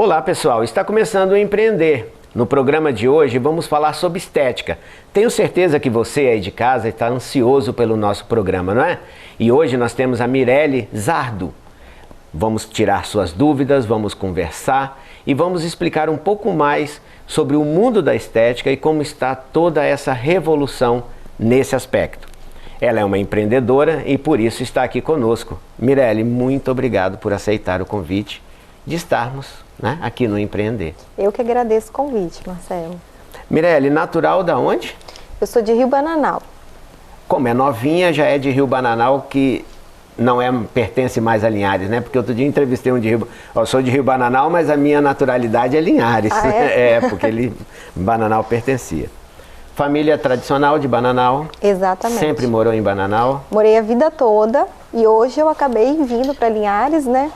Olá pessoal, está começando o Empreender. No programa de hoje vamos falar sobre estética. Tenho certeza que você aí de casa está ansioso pelo nosso programa, não é? E hoje nós temos a Mirelle Zardo. Vamos tirar suas dúvidas, vamos conversar e vamos explicar um pouco mais sobre o mundo da estética e como está toda essa revolução nesse aspecto. Ela é uma empreendedora e por isso está aqui conosco. Mirelle, muito obrigado por aceitar o convite de estarmos, né, aqui no Empreender. Eu que agradeço o convite, Marcelo. Mirelle, natural da onde? Eu sou de Rio Bananal. Como é novinha, já é de Rio Bananal, que não pertence mais a Linhares, né? Porque outro dia entrevistei um de Rio... Eu sou de Rio Bananal, mas a minha naturalidade é Linhares. Ah, é? Porque Bananal pertencia. Família tradicional de Bananal? Exatamente. Sempre morou em Bananal? Morei a vida toda e hoje eu acabei vindo para Linhares, né?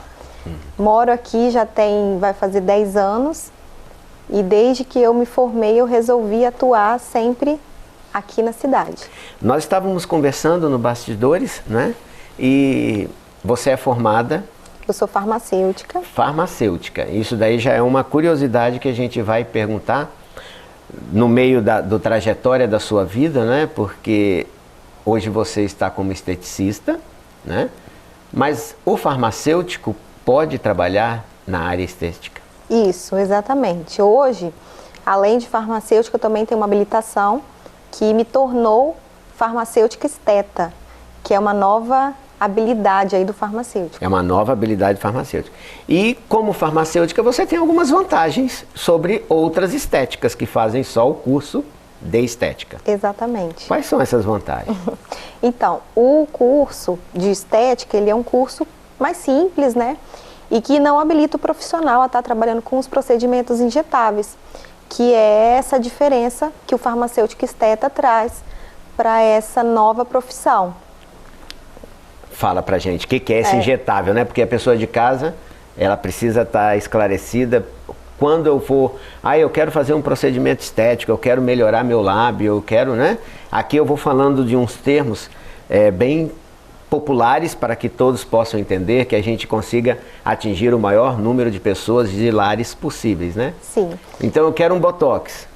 Moro aqui vai fazer 10 anos e desde que eu me formei eu resolvi atuar sempre aqui na cidade. Nós estávamos conversando no bastidores, né? E você é formada? Eu sou farmacêutica. Farmacêutica. Isso daí já é uma curiosidade que a gente vai perguntar no meio do trajetória da sua vida, né? Porque hoje você está como esteticista, né? Mas o farmacêutico pode trabalhar na área estética? Isso, exatamente. Hoje, além de farmacêutica, eu também tenho uma habilitação que me tornou farmacêutica esteta, que é uma nova habilidade aí do farmacêutico. É uma nova habilidade farmacêutica. E como farmacêutica você tem algumas vantagens sobre outras estéticas que fazem só o curso de estética. Exatamente. Quais são essas vantagens? Então, o curso de estética, ele é um curso mais simples, né? E que não habilita o profissional a estar trabalhando com os procedimentos injetáveis, que é essa diferença que o farmacêutico esteta traz para essa nova profissão. Fala pra gente, o que é esse injetável, né? Porque a pessoa de casa, ela precisa estar esclarecida. Quando eu for, eu quero fazer um procedimento estético, eu quero melhorar meu lábio, eu quero, né? Aqui eu vou falando de uns termos bem populares para que todos possam entender, que a gente consiga atingir o maior número de pessoas de lares possíveis, né? Sim. Então eu quero um botox.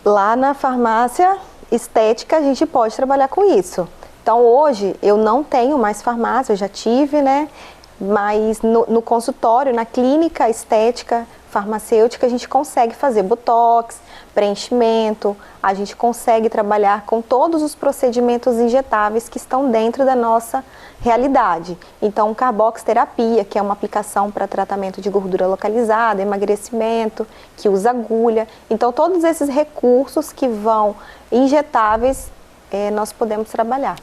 Lá na farmácia estética a gente pode trabalhar com isso. Então hoje eu não tenho mais farmácia, eu já tive, né? Mas no consultório, na clínica estética farmacêutica, a gente consegue fazer botox, preenchimento, a gente consegue trabalhar com todos os procedimentos injetáveis que estão dentro da nossa realidade. Então, carboxterapia, que é uma aplicação para tratamento de gordura localizada, emagrecimento, que usa agulha. Então, todos esses recursos que vão injetáveis, nós podemos trabalhar.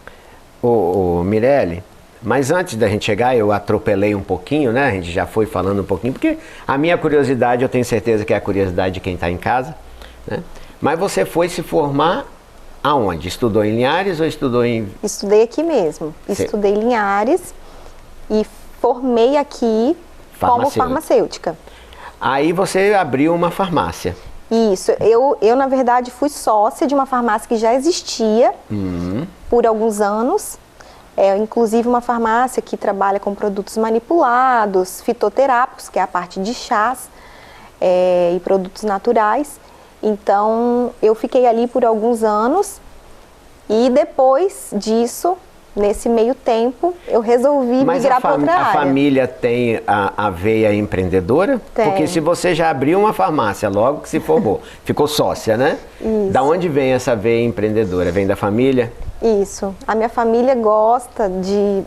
Mirelle, mas antes da gente chegar, eu atropelei um pouquinho, né? A gente já foi falando um pouquinho, porque a minha curiosidade, eu tenho certeza que é a curiosidade de quem está em casa, né? Mas você foi se formar aonde? Estudou em Linhares ou estudou em... Estudei aqui mesmo. Estudei em Linhares e formei aqui como farmacêutica. Aí você abriu uma farmácia. Isso. Eu, na verdade, fui sócia de uma farmácia que já existia por alguns anos. Inclusive uma farmácia que trabalha com produtos manipulados, fitoterápicos, que é a parte de chás e produtos naturais. Então, eu fiquei ali por alguns anos e depois disso, nesse meio tempo, eu resolvi migrar para outra área. A família tem a veia empreendedora? Tem. Porque se você já abriu uma farmácia logo que se formou, ficou sócia, né? Isso. Da onde vem essa veia empreendedora? Vem da família? Isso. A minha família gosta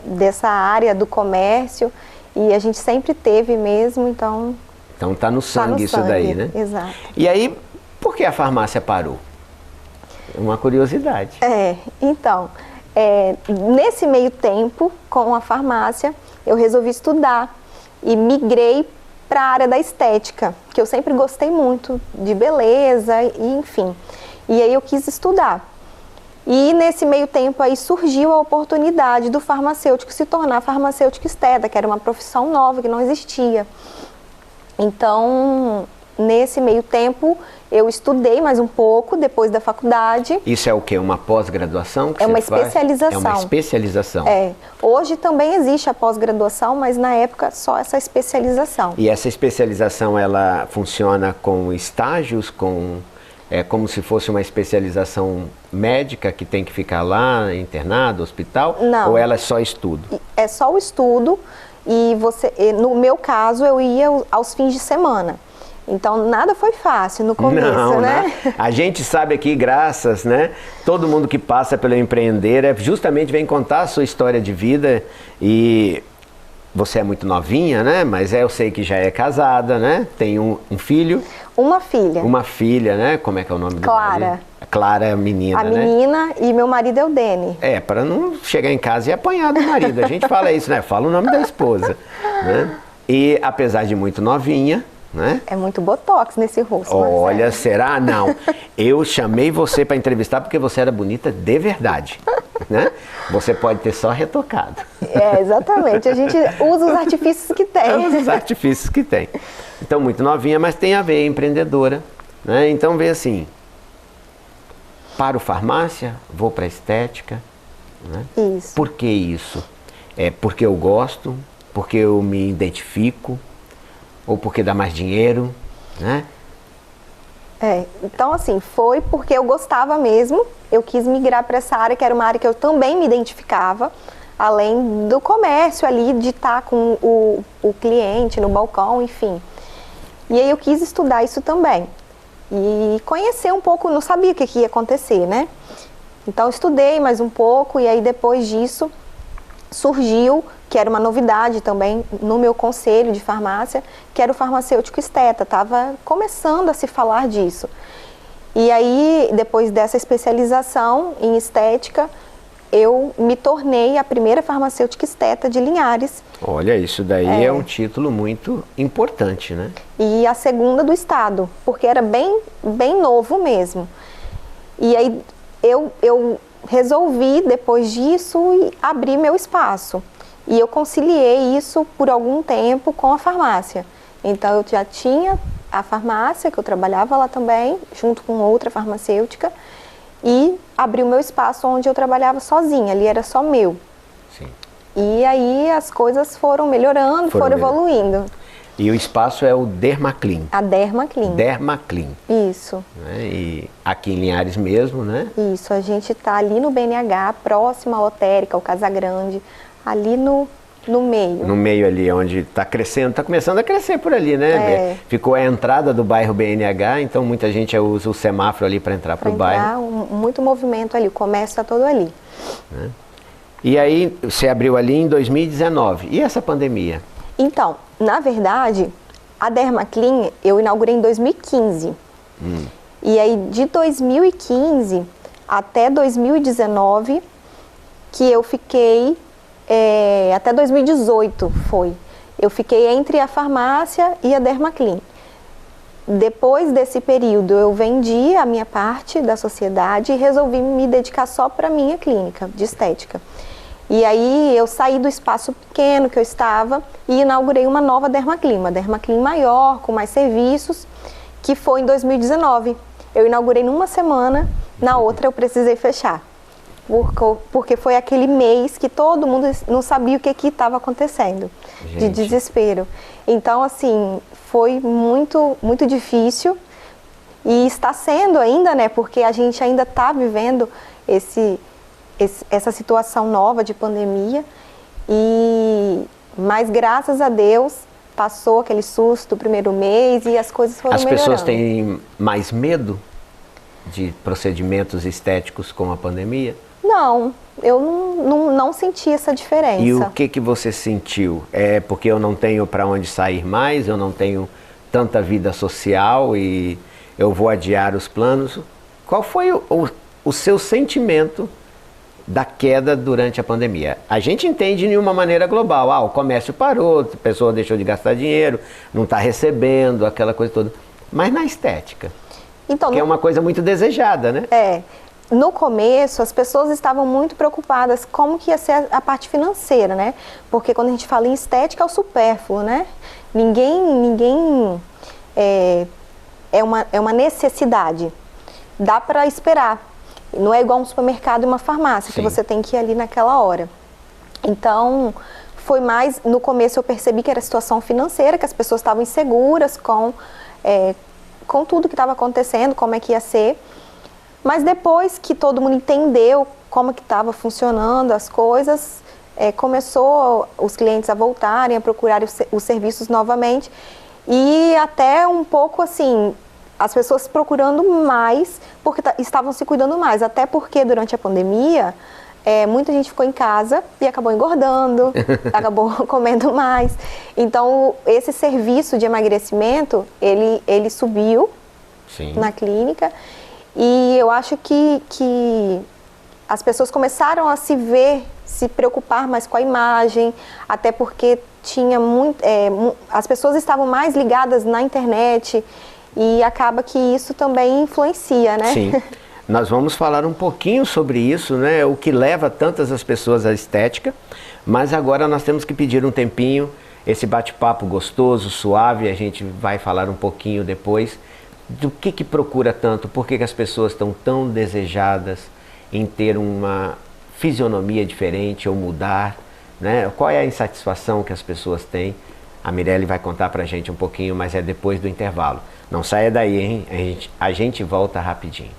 dessa área do comércio e a gente sempre teve mesmo, então... Então tá no sangue isso daí, né? Exato. E aí, por que a farmácia parou? Uma curiosidade. Então, nesse meio tempo, com a farmácia, eu resolvi estudar e migrei para a área da estética, que eu sempre gostei muito de beleza e enfim. E aí eu quis estudar. E nesse meio tempo aí surgiu a oportunidade do farmacêutico se tornar farmacêutico esteta, que era uma profissão nova que não existia. Então, nesse meio tempo, eu estudei mais um pouco depois da faculdade. Isso é o quê? Uma pós-graduação? É uma especialização. É uma especialização. Hoje também existe a pós-graduação, mas na época só essa especialização. E essa especialização, ela funciona com estágios, é como se fosse uma especialização médica que tem que ficar lá, internado, hospital? Não. Ou ela é só estudo? É só o estudo e no meu caso, eu ia aos fins de semana. Então, nada foi fácil no começo, não, né? A gente sabe aqui, graças, né? Todo mundo que passa pelo empreender justamente vem contar a sua história de vida. E você é muito novinha, né? Mas eu sei que já é casada, né? Tem um filho. Uma filha. Uma filha, né? Como é que é o nome dela? Clara. Clara é a menina, né? A menina e meu marido é o Dene. Para não chegar em casa e apanhar do marido. A gente fala isso, né? Fala o nome da esposa, né? E apesar de muito novinha, né? É muito botox nesse rosto. Olha, Marcelo. será? Não. Eu chamei você para entrevistar porque você era bonita de verdade, né? Você pode ter só retocado. Exatamente. A gente usa os artifícios que tem. Usa os artifícios que tem. Então, muito novinha, mas tem a veia empreendedora, né? Então, vê assim, paro farmácia, vou para estética, né? Isso. Por que isso? É porque eu gosto, porque eu me identifico, ou porque dá mais dinheiro, né? Então assim, foi porque eu gostava mesmo, eu quis migrar para essa área, que era uma área que eu também me identificava, além do comércio ali, de estar com o cliente no balcão, enfim. E aí eu quis estudar isso também. E conhecer um pouco, não sabia o que ia acontecer, né? Então eu estudei mais um pouco e aí depois disso surgiu, que era uma novidade também no meu conselho de farmácia, que era o farmacêutico esteta, estava começando a se falar disso. E aí, depois dessa especialização em estética, eu me tornei a primeira farmacêutica esteta de Linhares. Olha, isso daí é um título muito importante, né? E a segunda do estado, porque era bem novo mesmo. E aí eu resolvi, depois disso, abrir meu espaço. E eu conciliei isso por algum tempo com a farmácia. Então eu já tinha a farmácia, que eu trabalhava lá também, junto com outra farmacêutica, e abri o meu espaço onde eu trabalhava sozinha, ali era só meu. Sim. E aí as coisas foram melhorando, foram evoluindo. E o espaço é o Dermaclean. A Dermaclean. Dermaclean. Isso. Né? E aqui em Linhares mesmo, né? Isso, a gente está ali no BNH, próximo à lotérica, ao Casagrande, ali no meio. No meio ali, onde está crescendo, está começando a crescer por ali, né? Ficou a entrada do bairro BNH, então muita gente usa o semáforo ali para entrar para o bairro. Muito movimento ali, o comércio está todo ali. Né? E aí, você abriu ali em 2019. E essa pandemia? Então, na verdade, a Dermaclean eu inaugurei em 2015. E aí, de 2015 até 2019, que eu fiquei... até 2018 foi. Eu fiquei entre a farmácia e a Dermaclean. Depois desse período, eu vendi a minha parte da sociedade e resolvi me dedicar só para a minha clínica de estética. E aí eu saí do espaço pequeno que eu estava e inaugurei uma nova Dermaclean, uma Dermaclean maior, com mais serviços, que foi em 2019. Eu inaugurei numa semana, na outra eu precisei fechar. Porque foi aquele mês que todo mundo não sabia o que estava acontecendo, de desespero. Então, assim, foi muito, muito difícil e está sendo ainda, né? Porque a gente ainda está vivendo essa situação nova de pandemia. Mas, graças a Deus, passou aquele susto do primeiro mês e as coisas foram melhorando. As pessoas têm mais medo de procedimentos estéticos com a pandemia? Não, eu não senti essa diferença. E o que você sentiu? É porque eu não tenho para onde sair mais, eu não tenho tanta vida social e eu vou adiar os planos. Qual foi o seu sentimento da queda durante a pandemia? A gente entende de uma maneira global. O comércio parou, a pessoa deixou de gastar dinheiro, não está recebendo, aquela coisa toda. Mas na estética, então, que é uma coisa muito desejada, né? No começo, as pessoas estavam muito preocupadas como que ia ser a parte financeira, né? Porque quando a gente fala em estética, é o supérfluo, né? Ninguém é uma necessidade. Dá para esperar. Não é igual um supermercado e uma farmácia, que você tem que ir ali naquela hora. Então, foi mais... No começo eu percebi que era situação financeira, que as pessoas estavam inseguras com tudo que estava acontecendo, como é que ia ser. Mas depois que todo mundo entendeu como que estava funcionando as coisas, começou os clientes a voltarem, a procurarem os serviços novamente. E até um pouco assim, as pessoas procurando mais, porque estavam se cuidando mais. Até porque durante a pandemia, muita gente ficou em casa e acabou engordando, acabou comendo mais. Então, esse serviço de emagrecimento, ele subiu na clínica. E eu acho que as pessoas começaram a se preocupar mais com a imagem, até porque tinha as pessoas estavam mais ligadas na internet e acaba que isso também influencia, né? Sim. Nós vamos falar um pouquinho sobre isso, né? O que leva tantas as pessoas à estética, mas agora nós temos que pedir um tempinho, esse bate-papo gostoso, suave, a gente vai falar um pouquinho depois do que procura tanto, por que as pessoas estão tão desejadas em ter uma fisionomia diferente ou mudar, né? Qual é a insatisfação que as pessoas têm? A Mirelle vai contar pra gente um pouquinho, mas é depois do intervalo. Não saia daí, hein? A gente volta rapidinho.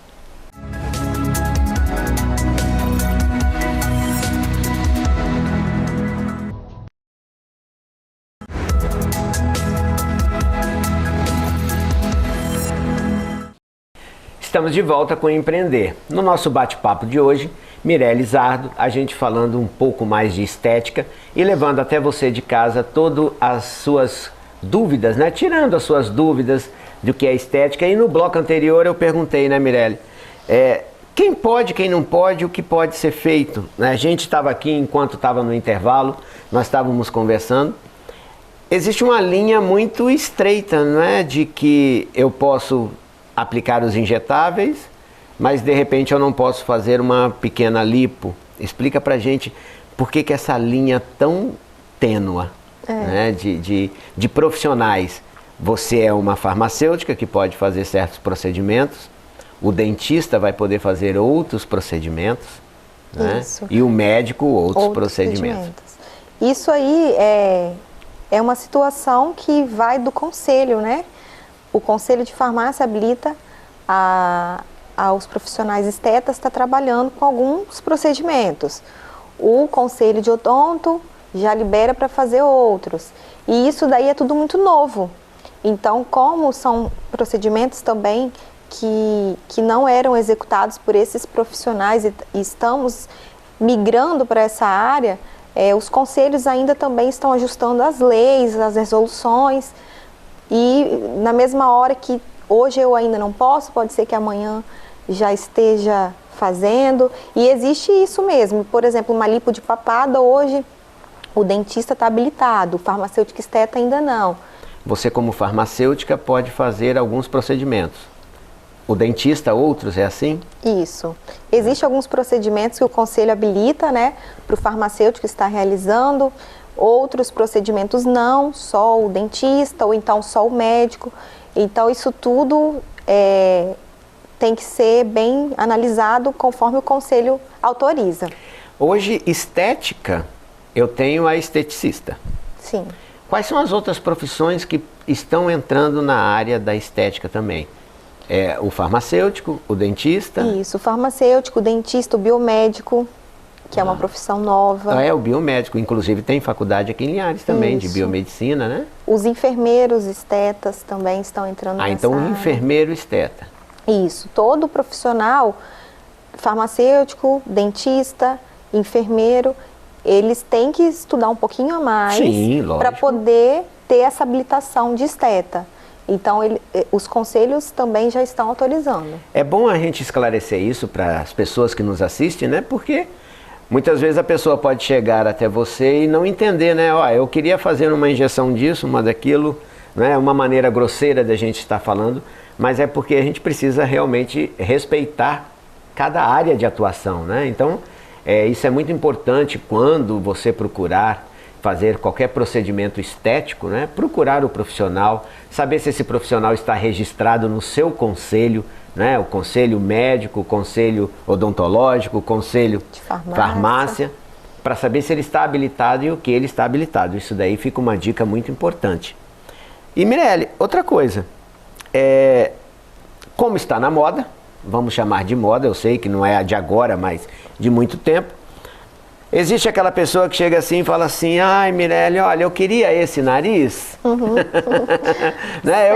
Estamos de volta com Empreender. No nosso bate-papo de hoje, Mirelle Zardo, a gente falando um pouco mais de estética e levando até você de casa todas as suas dúvidas, né? Tirando as suas dúvidas do que é estética. E no bloco anterior eu perguntei, né, Mirelle? Quem pode, quem não pode, o que pode ser feito? A gente estava aqui, enquanto estava no intervalo, nós estávamos conversando. Existe uma linha muito estreita, não é? De que eu posso aplicar os injetáveis, mas de repente eu não posso fazer uma pequena lipo. Explica pra gente por que essa linha tão tênua, né, de profissionais. Você é uma farmacêutica que pode fazer certos procedimentos, o dentista vai poder fazer outros procedimentos, né, e o médico outros procedimentos. Isso aí é uma situação que vai do conselho, né? O Conselho de Farmácia habilita aos profissionais estetas estar trabalhando com alguns procedimentos. O Conselho de Odonto já libera para fazer outros. E isso daí é tudo muito novo. Então, como são procedimentos também que não eram executados por esses profissionais e estamos migrando para essa área, os conselhos ainda também estão ajustando as leis, as resoluções. E na mesma hora que hoje eu ainda não posso, pode ser que amanhã já esteja fazendo. E existe isso mesmo. Por exemplo, uma lipo de papada, hoje o dentista está habilitado, o farmacêutico esteta ainda não. Você, como farmacêutica, pode fazer alguns procedimentos. O dentista, outros, é assim? Isso. Existem alguns procedimentos que o conselho habilita, né, para o farmacêutico estar realizando. Outros procedimentos não, só o dentista ou então só o médico. Então isso tudo tem que ser bem analisado conforme o conselho autoriza. Hoje, estética, eu tenho a esteticista. Sim. Quais são as outras profissões que estão entrando na área da estética também? O farmacêutico, o dentista? Isso, o farmacêutico, o dentista, o biomédico, que é uma profissão nova. O biomédico, inclusive tem faculdade aqui em Linhares também, de biomedicina, né? Os enfermeiros estetas também estão entrando nessa então área. enfermeiro esteta. Isso, todo profissional, farmacêutico, dentista, enfermeiro, eles têm que estudar um pouquinho a mais para poder ter essa habilitação de esteta. Então, os conselhos também já estão autorizando. É bom a gente esclarecer isso para as pessoas que nos assistem, né? Porque muitas vezes a pessoa pode chegar até você e não entender, né? Eu queria fazer uma injeção disso, uma daquilo, né? Uma maneira grosseira da gente estar falando, mas é porque a gente precisa realmente respeitar cada área de atuação, né? Então, isso é muito importante quando você procurar fazer qualquer procedimento estético, né? Procurar o profissional, saber se esse profissional está registrado no seu conselho, né? O conselho médico, o conselho odontológico, o conselho de farmácia, para saber se ele está habilitado e o que ele está habilitado. Isso daí fica uma dica muito importante. E Mirelle, outra coisa, como está na moda, vamos chamar de moda, eu sei que não é de agora, mas de muito tempo, existe aquela pessoa que chega assim e fala assim, ai Mirelle, olha, eu queria esse nariz, né?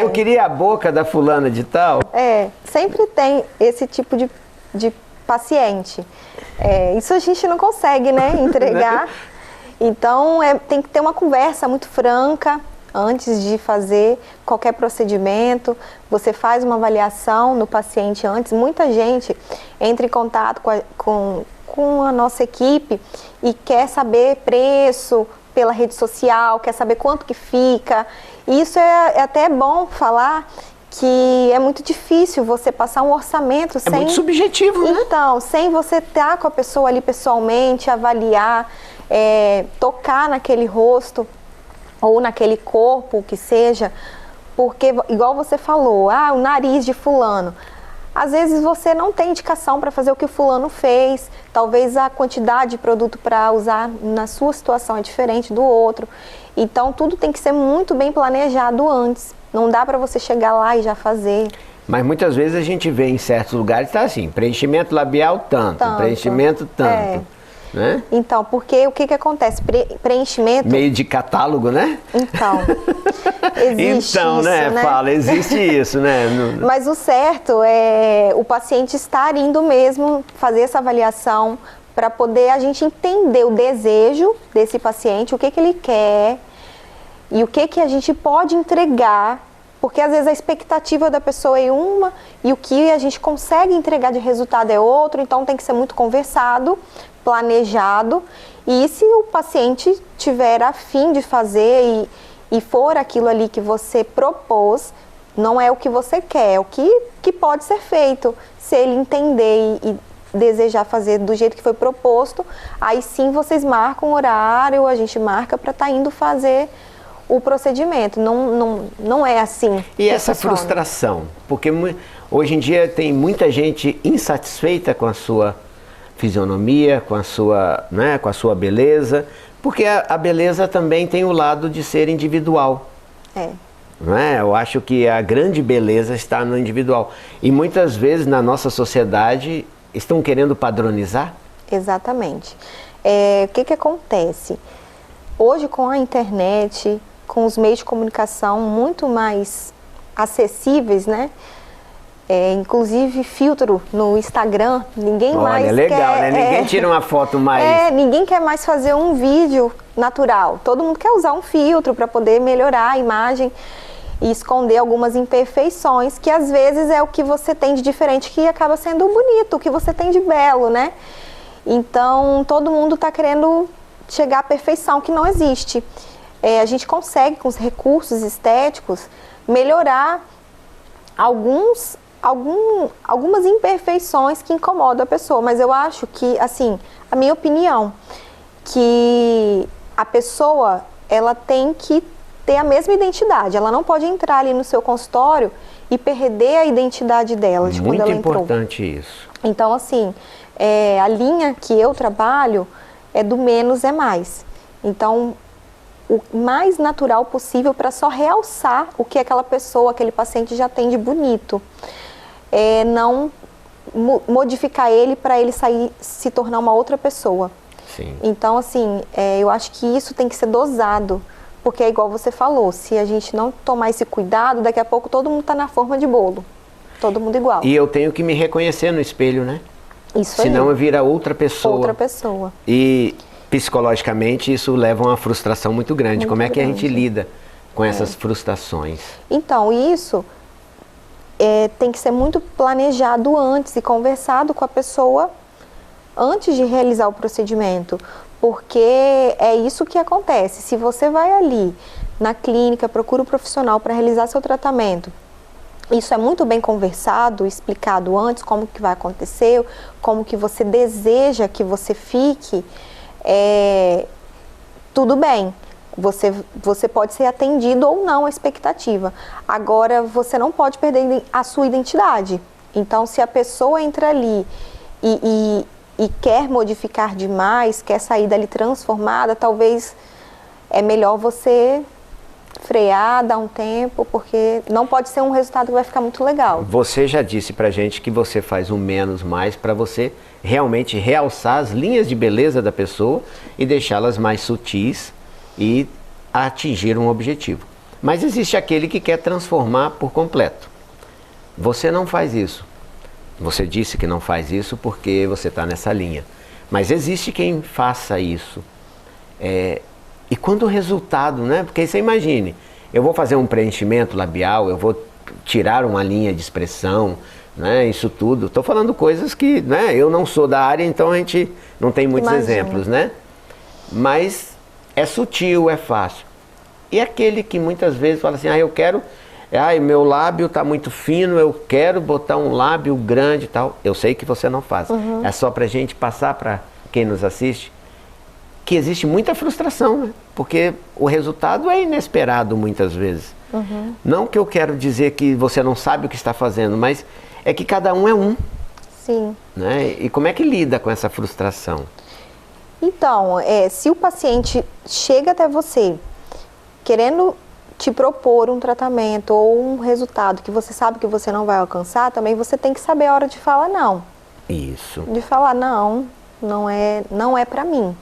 eu queria a boca da fulana de tal. Sempre tem esse tipo de paciente. Isso a gente não consegue, né, entregar. Então tem que ter uma conversa muito franca antes de fazer qualquer procedimento. Você faz uma avaliação no paciente antes. Muita gente entra em contato com a nossa equipe e quer saber preço pela rede social, quer saber quanto que fica. E isso é até bom falar, que é muito difícil você passar um orçamento sem... É muito subjetivo, né? Então, sem você estar com a pessoa ali pessoalmente, avaliar, tocar naquele rosto ou naquele corpo, que seja, porque, igual você falou, o nariz de fulano. Às vezes você não tem indicação para fazer o que o fulano fez, talvez a quantidade de produto para usar na sua situação é diferente do outro. Então tudo tem que ser muito bem planejado antes. Não dá para você chegar lá e já fazer. Mas muitas vezes a gente vê em certos lugares, tá assim, preenchimento labial tanto. Preenchimento tanto. Né? Então, porque o que acontece? Preenchimento... Meio de catálogo, né? Então, existe isso, né? Existe isso, né? Mas o certo é o paciente estar indo mesmo fazer essa avaliação para poder a gente entender o desejo desse paciente, o que ele quer e o que a gente pode entregar, porque às vezes a expectativa da pessoa é uma e o que a gente consegue entregar de resultado é outro, então tem que ser muito conversado, planejado, e se o paciente tiver a fim de fazer e for aquilo ali que você propôs, não é o que você quer, é o que pode ser feito. Se ele entender e desejar fazer do jeito que foi proposto, aí sim vocês marcam o horário, a gente marca para estar indo fazer o procedimento. Não é assim. E essa frustração? Porque hoje em dia tem muita gente insatisfeita com a sua fisionomia, com a sua beleza, porque a beleza também tem o lado de ser individual. Não é? Eu acho que a grande beleza está no individual. E muitas vezes na nossa sociedade estão querendo padronizar. Exatamente. O que acontece? Hoje com a internet, com os meios de comunicação muito mais acessíveis, né? Inclusive filtro no Instagram, ninguém mais quer... legal, né? Ninguém tira uma foto mais... ninguém quer mais fazer um vídeo natural. Todo mundo quer usar um filtro para poder melhorar a imagem e esconder algumas imperfeições, que às vezes é o que você tem de diferente que acaba sendo bonito, o que você tem de belo, né? Então, todo mundo está querendo chegar à perfeição, que não existe. A gente consegue, com os recursos estéticos, melhorar algumas imperfeições que incomodam a pessoa, mas eu acho que, assim, a minha opinião, que a pessoa, ela tem que ter a mesma identidade, ela não pode entrar ali no seu consultório e perder a identidade dela de quando ela entrou. Muito importante isso. Então, assim, a linha que eu trabalho é do menos é mais. Então, o mais natural possível para só realçar o que aquela pessoa, aquele paciente já tem de bonito. Não modificar ele para ele se tornar uma outra pessoa. Sim. Então, assim, eu acho que isso tem que ser dosado, porque é igual você falou, se a gente não tomar esse cuidado, daqui a pouco todo mundo está na forma de bolo, todo mundo igual. E eu tenho que me reconhecer no espelho, né? Isso aí. Senão eu viro outra pessoa. Outra pessoa. E psicologicamente isso leva a uma frustração muito grande. Como é que a gente lida com essas frustrações? Então, isso tem que ser muito planejado antes e conversado com a pessoa antes de realizar o procedimento, porque é isso que acontece. Se você vai ali na clínica, procura um profissional para realizar seu tratamento, isso é muito bem conversado, explicado antes, como que vai acontecer, como que você deseja que você fique, tudo bem. Você pode ser atendido ou não à expectativa. Agora, você não pode perder a sua identidade. Então, se a pessoa entra ali e quer modificar demais, quer sair dali transformada, talvez é melhor você frear, dar um tempo, porque não pode ser um resultado que vai ficar muito legal. Você já disse pra gente que você faz um menos mais para você realmente realçar as linhas de beleza da pessoa e deixá-las mais sutis e atingir um objetivo. Mas existe aquele que quer transformar por completo. Você não faz isso. Você disse que não faz isso porque você está nessa linha. Mas existe quem faça isso. E quando o resultado, né? Porque você imagine, eu vou fazer um preenchimento labial, eu vou tirar uma linha de expressão, né? Isso tudo. Estou falando coisas que, né? Eu não sou da área, então a gente não tem muitos exemplos, né? Mas é sutil, é fácil. E aquele que muitas vezes fala assim, eu quero, meu lábio está muito fino, eu quero botar um lábio grande e tal. Eu sei que você não faz. É só para a gente passar para quem nos assiste que existe muita frustração, né? Porque o resultado é inesperado muitas vezes. Não que eu quero dizer que você não sabe o que está fazendo, mas é que cada um é um. Sim. Né? E como é que lida com essa frustração? Então, se o paciente chega até você querendo te propor um tratamento ou um resultado que você sabe que você não vai alcançar, também você tem que saber a hora de falar não. Isso. De falar não é para mim.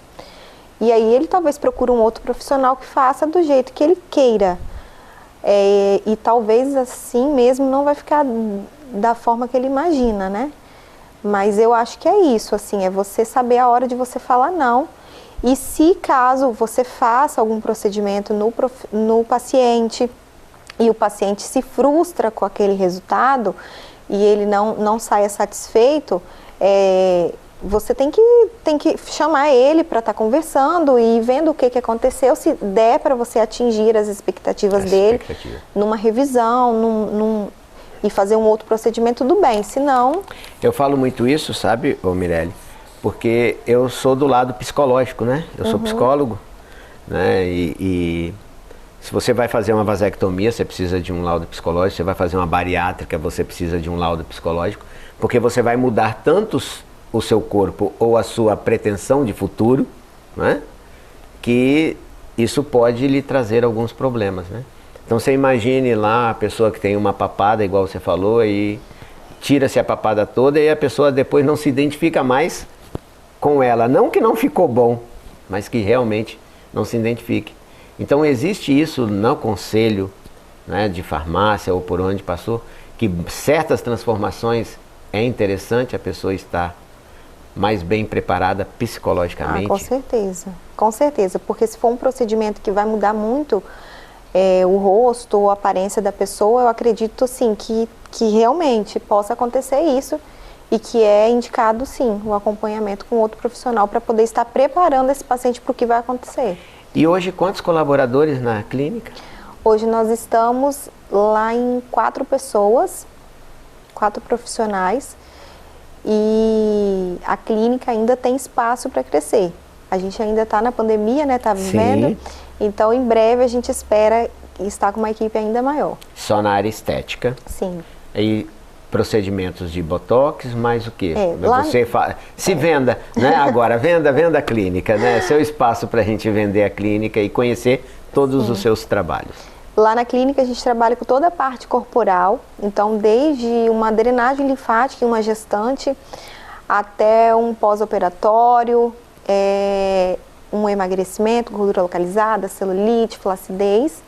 E aí ele talvez procure um outro profissional que faça do jeito que ele queira. E talvez assim mesmo não vai ficar da forma que ele imagina, né? Mas eu acho que é isso, assim, é você saber a hora de você falar não. E se caso você faça algum procedimento no paciente e o paciente se frustra com aquele resultado e ele não saia satisfeito, você tem que chamar ele para estar conversando e vendo o que aconteceu, se der para você atingir as expectativas dele numa revisão, e fazer um outro procedimento, tudo bem, se não... Eu falo muito isso, sabe, Mirelle? Porque eu sou do lado psicológico, né? Eu sou psicólogo, né? E se você vai fazer uma vasectomia, você precisa de um laudo psicológico. Você vai fazer uma bariátrica, você precisa de um laudo psicológico. Porque você vai mudar tanto o seu corpo ou a sua pretensão de futuro, né? Que isso pode lhe trazer alguns problemas, né? Então você imagine lá a pessoa que tem uma papada, igual você falou, e tira-se a papada toda e a pessoa depois não se identifica mais com ela. Não que não ficou bom, mas que realmente não se identifique. Então existe isso no conselho, né, de farmácia ou por onde passou, que certas transformações é interessante a pessoa estar mais bem preparada psicologicamente. Com certeza, porque se for um procedimento que vai mudar muito o rosto ou a aparência da pessoa, eu acredito sim que realmente possa acontecer isso e que é indicado sim o acompanhamento com outro profissional para poder estar preparando esse paciente para o que vai acontecer. E hoje quantos colaboradores na clínica? Hoje nós estamos lá em 4 pessoas, 4 profissionais, e a clínica ainda tem espaço para crescer. A gente ainda está na pandemia, né? Está vivendo. Então, em breve, a gente espera estar com uma equipe ainda maior. Só na área estética? Sim. E procedimentos de botox, mais o quê? Lá... Você se venda, né? Agora, venda a clínica, né? Seu espaço para a gente vender a clínica e conhecer todos os seus trabalhos. Lá na clínica, a gente trabalha com toda a parte corporal. Então, desde uma drenagem linfática em uma gestante, até um pós-operatório, um emagrecimento, gordura localizada, celulite, flacidez,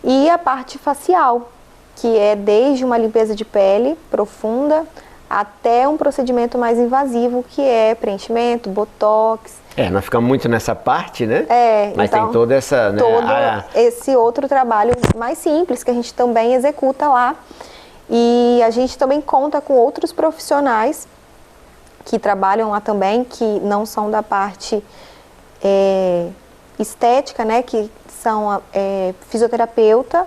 e a parte facial, que é desde uma limpeza de pele profunda até um procedimento mais invasivo, que é preenchimento, botox. Nós ficamos muito nessa parte, né? Mas então, tem toda essa... Todo esse outro trabalho mais simples que a gente também executa lá. E a gente também conta com outros profissionais que trabalham lá também, que não são da parte estética, né, que são fisioterapeuta,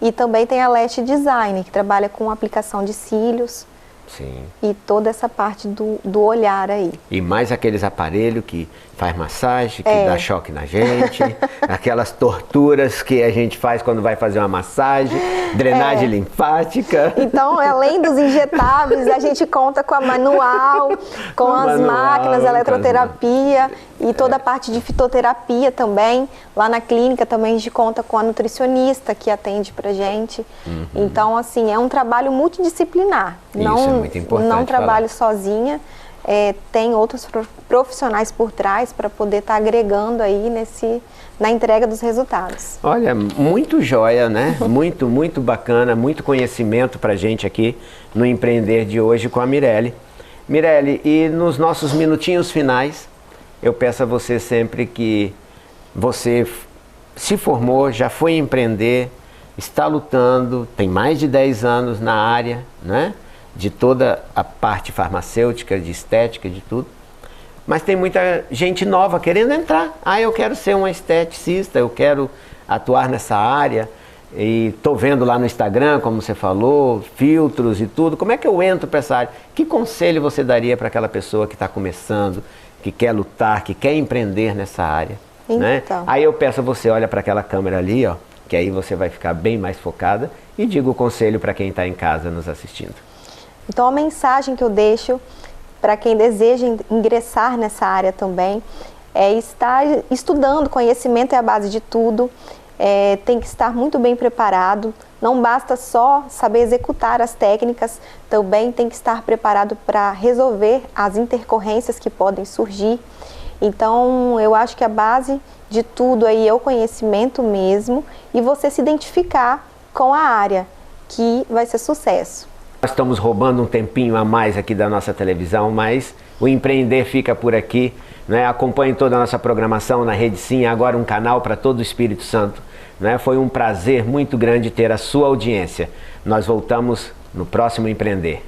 e também tem a Lash Design, que trabalha com aplicação de cílios, Sim. E toda essa parte do olhar aí. E mais aqueles aparelhos que faz massagem, que dá choque na gente, aquelas torturas que a gente faz quando vai fazer uma massagem, drenagem linfática. Então, além dos injetáveis, a gente conta com a manual, com as máquinas, a eletroterapia e toda a parte de fitoterapia também. Lá na clínica também a gente conta com a nutricionista que atende pra gente. Então, assim, é um trabalho multidisciplinar. Isso é muito importante. Não trabalho sozinha. Tem outros profissionais por trás para poder estar agregando aí na entrega dos resultados. Olha, muito joia, né? Muito, muito bacana, muito conhecimento pra gente aqui no Empreender de hoje com a Mirelle. Mirelle, e nos nossos minutinhos finais, eu peço a você sempre que você se formou, já foi empreender, está lutando, tem mais de 10 anos na área, né? De toda a parte farmacêutica, de estética, de tudo. Mas tem muita gente nova querendo entrar. Ah, eu quero ser uma esteticista, eu quero atuar nessa área. E estou vendo lá no Instagram, como você falou, filtros e tudo. Como é que eu entro para essa área? Que conselho você daria para aquela pessoa que está começando, que quer lutar, que quer empreender nessa área? Então. Né? Aí eu peço a você, olha para aquela câmera ali, ó, que aí você vai ficar bem mais focada e diga o conselho para quem está em casa nos assistindo. Então, a mensagem que eu deixo para quem deseja ingressar nessa área também é estar estudando. Conhecimento é a base de tudo, tem que estar muito bem preparado. Não basta só saber executar as técnicas, também tem que estar preparado para resolver as intercorrências que podem surgir. Então, eu acho que a base de tudo aí é o conhecimento mesmo e você se identificar com a área, que vai ser sucesso. Nós estamos roubando um tempinho a mais aqui da nossa televisão, mas o Empreender fica por aqui, né? Acompanhe toda a nossa programação na Rede Sim, agora um canal para todo o Espírito Santo, né? Foi um prazer muito grande ter a sua audiência. Nós voltamos no próximo Empreender.